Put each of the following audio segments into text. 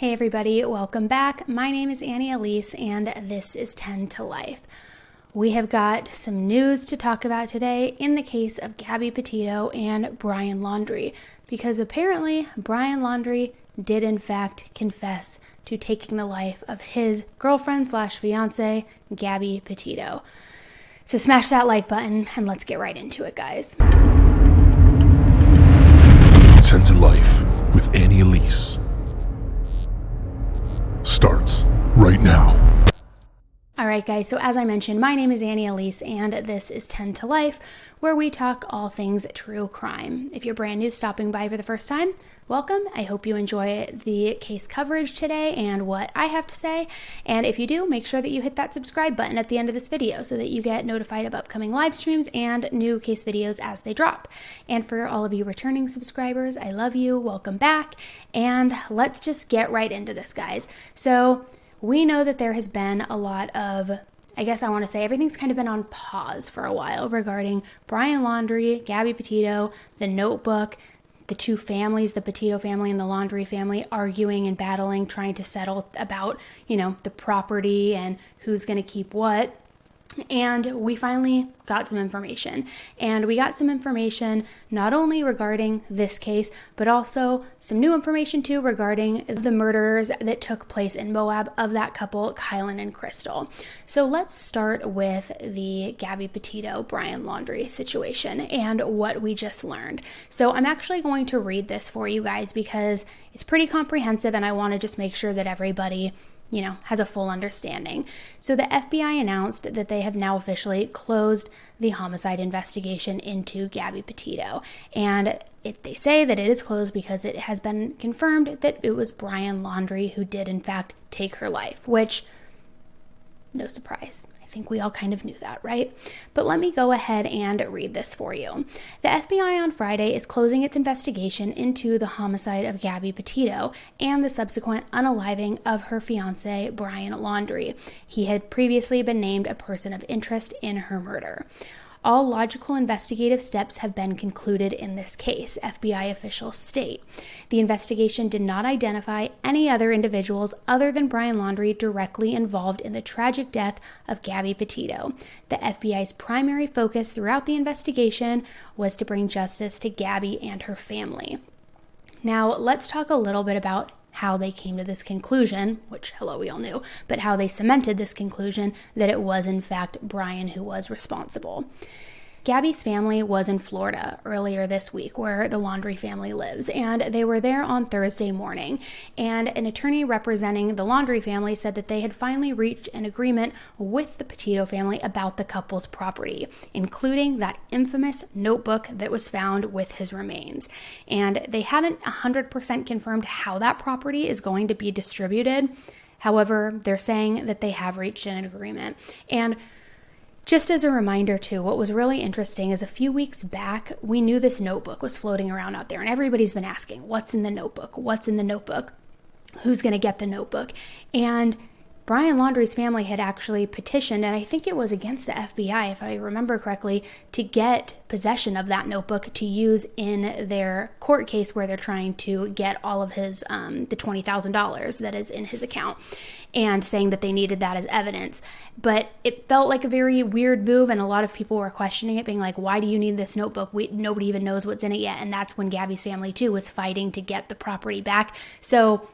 Hey everybody, welcome back. My name is Elise and this is 10 to Life. We have got some news to talk about today in the case of Gabby Petito and Brian Laundrie, because apparently Brian Laundrie did in fact confess to taking the life of his girlfriend slash fiance, Gabby Petito. So smash that like button and let's get right into it, guys. 10 to Life with Elise starts right now. All right, guys, so as I mentioned, my name is Elise, and this is 10 to Life, where we talk all things true crime. If you're brand new stopping by for the first time, welcome. I hope you enjoy the case coverage today and what I have to say. And if you do, make sure that you hit that subscribe button at the end of this video so that you get notified of upcoming live streams and new case videos as they drop. And for all of you returning subscribers, I love you. Welcome back. And let's just get right into this, guys. So we know that there has been a lot of, everything's kind of been on pause for a while regarding Brian Laundrie, Gabby Petito, the Notebook, the two families, the Petito family and the Laundrie family, arguing and battling, trying to settle about, the property and who's going to keep what. And we finally got some information. And we got some information not only regarding this case, but also some new information too regarding the murders that took place in Moab of that couple, Kylan and Crystal. So let's start with the Gabby Petito, Brian Laundrie situation and what we just learned. So I'm actually going to read this for you guys because it's pretty comprehensive and I want to just make sure that everybody has a full understanding. So the FBI announced that they have now officially closed the homicide investigation into Gabby Petito. And they say that it is closed because it has been confirmed that it was Brian Laundrie who did in fact take her life, which, no surprise. I think we all kind of knew that, right? But let me go ahead and read this for you. The FBI on Friday is closing its investigation into the homicide of Gabby Petito and the subsequent unaliving of her fiancé, Brian Laundrie. He had previously been named a person of interest in her murder. All logical investigative steps have been concluded in this case, FBI officials state. The investigation did not identify any other individuals other than Brian Laundrie directly involved in the tragic death of Gabby Petito. The FBI's primary focus throughout the investigation was to bring justice to Gabby and her family. Now, let's talk a little bit about how they came to this conclusion, which, we all knew, but how they cemented this conclusion that it was, in fact, Brian who was responsible. Gabby's family was in Florida earlier this week, where the Laundrie family lives, and they were there on Thursday morning. And an attorney representing the Laundrie family said that they had finally reached an agreement with the Petito family about the couple's property, including that infamous notebook that was found with his remains. And they haven't 100% confirmed how that property is going to be distributed. However, they're saying that they have reached an agreement. And just as a reminder too, what was really interesting is a few weeks back, we knew this notebook was floating around out there and everybody's been asking, what's in the notebook? What's in the notebook? Who's going to get the notebook? And Brian Laundrie's family had actually petitioned, and I think it was against the FBI, if I remember correctly, to get possession of that notebook to use in their court case where they're trying to get all of his, the $20,000 that is in his account, and saying that they needed that as evidence. But it felt like a very weird move, and a lot of people were questioning it, being like, why do you need this notebook? Nobody even knows what's in it yet. And that's when Gabby's family, too, was fighting to get the property back. So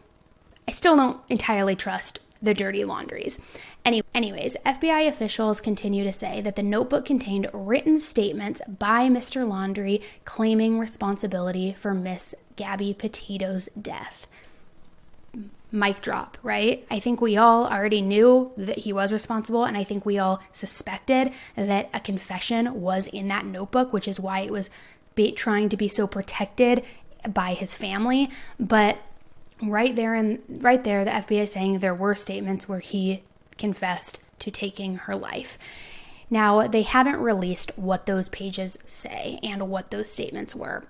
I still don't entirely trust the dirty Laundries. Anyways, FBI officials continue to say that the notebook contained written statements by Mr. Laundrie claiming responsibility for Miss Gabby Petito's death. Mic drop, right? I think we all already knew that he was responsible, and I think we all suspected that a confession was in that notebook, which is why it was trying to be so protected by his family. But right there, the FBI is saying there were statements where he confessed to taking her life. Now, they haven't released what those pages say and what those statements were.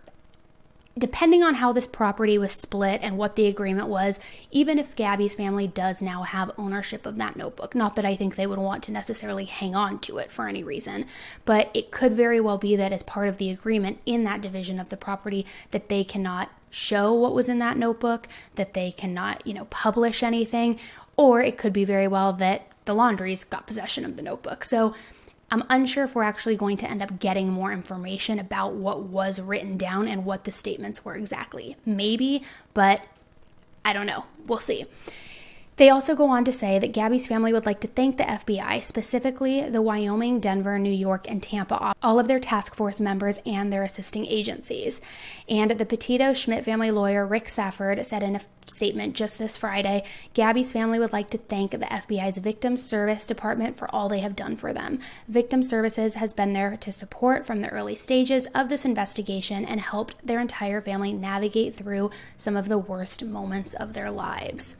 depending on how this property was split and what the agreement was, even if Gabby's family does now have ownership of that notebook, not that I think they would want to necessarily hang on to it for any reason, but it could very well be that as part of the agreement in that division of the property that they cannot show what was in that notebook, that they cannot, publish anything, or it could be very well that the Laundries got possession of the notebook. So I'm unsure if we're actually going to end up getting more information about what was written down and what the statements were exactly. Maybe, but I don't know. We'll see. They also go on to say that Gabby's family would like to thank the FBI, specifically the Wyoming, Denver, New York, and Tampa, all of their task force members and their assisting agencies. And the Petito Schmidt family lawyer, Rick Safford, said in a statement just this Friday, Gabby's family would like to thank the FBI's Victim Service Department for all they have done for them. Victim Services has been there to support from the early stages of this investigation and helped their entire family navigate through some of the worst moments of their lives.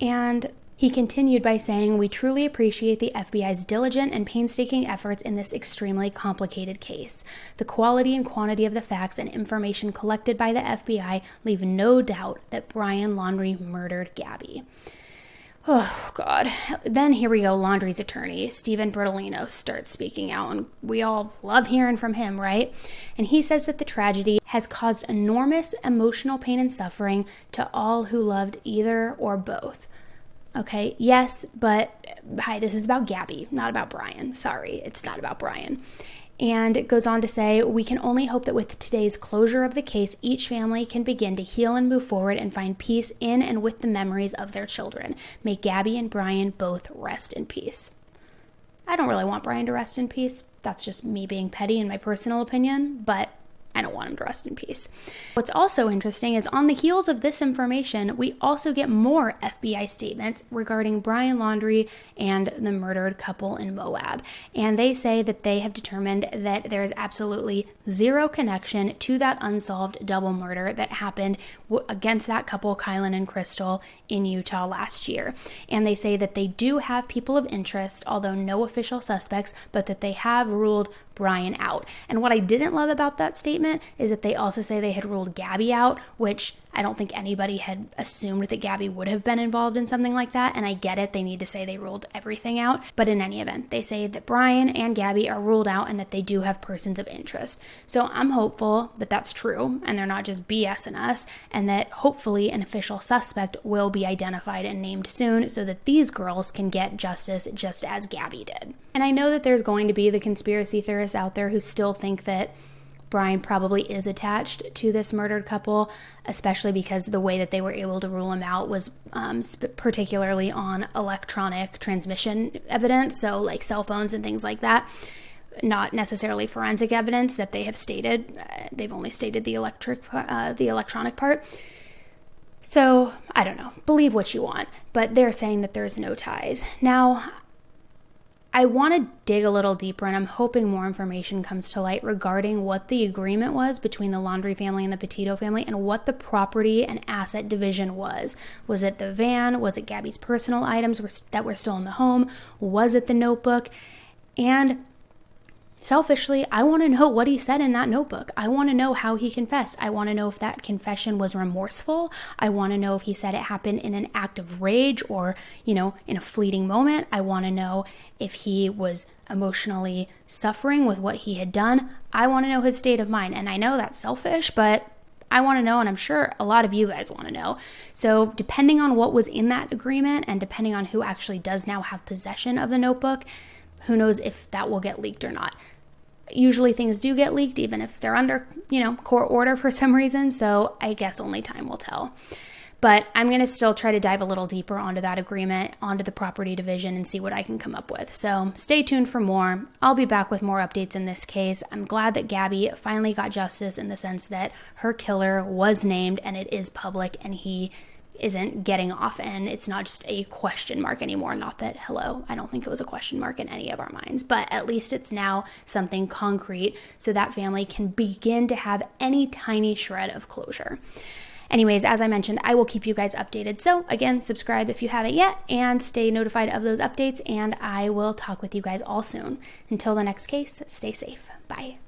And he continued by saying, we truly appreciate the FBI's diligent and painstaking efforts in this extremely complicated case. The quality and quantity of the facts and information collected by the FBI leave no doubt that Brian Laundrie murdered Gabby. Oh, God. Then here we go. Laundrie's attorney, Stephen Bertolino, starts speaking out, and we all love hearing from him, right? And he says that the tragedy has caused enormous emotional pain and suffering to all who loved either or both. Okay, yes, but hi, this is about Gabby, not about Brian. Sorry, it's not about Brian. And it goes on to say, we can only hope that with today's closure of the case, each family can begin to heal and move forward and find peace in and with the memories of their children. May Gabby and Brian both rest in peace. I don't really want Brian to rest in peace. That's just me being petty in my personal opinion, but I don't want him to rest in peace. What's also interesting is on the heels of this information, we also get more FBI statements regarding Brian Laundrie and the murdered couple in Moab. And they say that they have determined that there is absolutely zero connection to that unsolved double murder that happened against that couple, Kylan and Crystal, in Utah last year. And they say that they do have people of interest, although no official suspects, but that they have ruled Brian out. And what I didn't love about that statement is that they also say they had ruled Gabby out, which I don't think anybody had assumed that Gabby would have been involved in something like that. And I get it, they need to say they ruled everything out. But in any event, they say that Brian and Gabby are ruled out and that they do have persons of interest. So I'm hopeful that that's true and they're not just BSing us, and that hopefully an official suspect will be identified and named soon so that these girls can get justice just as Gabby did. And I know that there's going to be the conspiracy theorists out there who still think that Brian probably is attached to this murdered couple, especially because the way that they were able to rule him out was particularly on electronic transmission evidence, so like cell phones and things like that, not necessarily forensic evidence that they have stated. They've only stated the electronic part. So, I don't know, believe what you want, but they're saying that there's no ties. Now, I want to dig a little deeper, and I'm hoping more information comes to light regarding what the agreement was between the Laundrie family and the Petito family and what the property and asset division was. Was it the van? Was it Gabby's personal items that were still in the home? Was it the notebook? And selfishly, I want to know what he said in that notebook. I want to know how he confessed. I want to know if that confession was remorseful. I want to know if he said it happened in an act of rage or, in a fleeting moment. I want to know if he was emotionally suffering with what he had done. I want to know his state of mind. And I know that's selfish, but I want to know, and I'm sure a lot of you guys want to know. So depending on what was in that agreement and depending on who actually does now have possession of the notebook, who knows if that will get leaked or not. Usually things do get leaked, even if they're under, court order for some reason. So I guess only time will tell. But I'm going to still try to dive a little deeper onto that agreement, onto the property division, and see what I can come up with. So stay tuned for more. I'll be back with more updates in this case. I'm glad that Gabby finally got justice in the sense that her killer was named and it is public and he isn't getting off, and it's not just a question mark anymore. Not that, I don't think it was a question mark in any of our minds, but at least it's now something concrete so that family can begin to have any tiny shred of closure. Anyways, as I mentioned, I will keep you guys updated. So again, subscribe if you haven't yet and stay notified of those updates, and I will talk with you guys all soon. Until the next case, stay safe. Bye.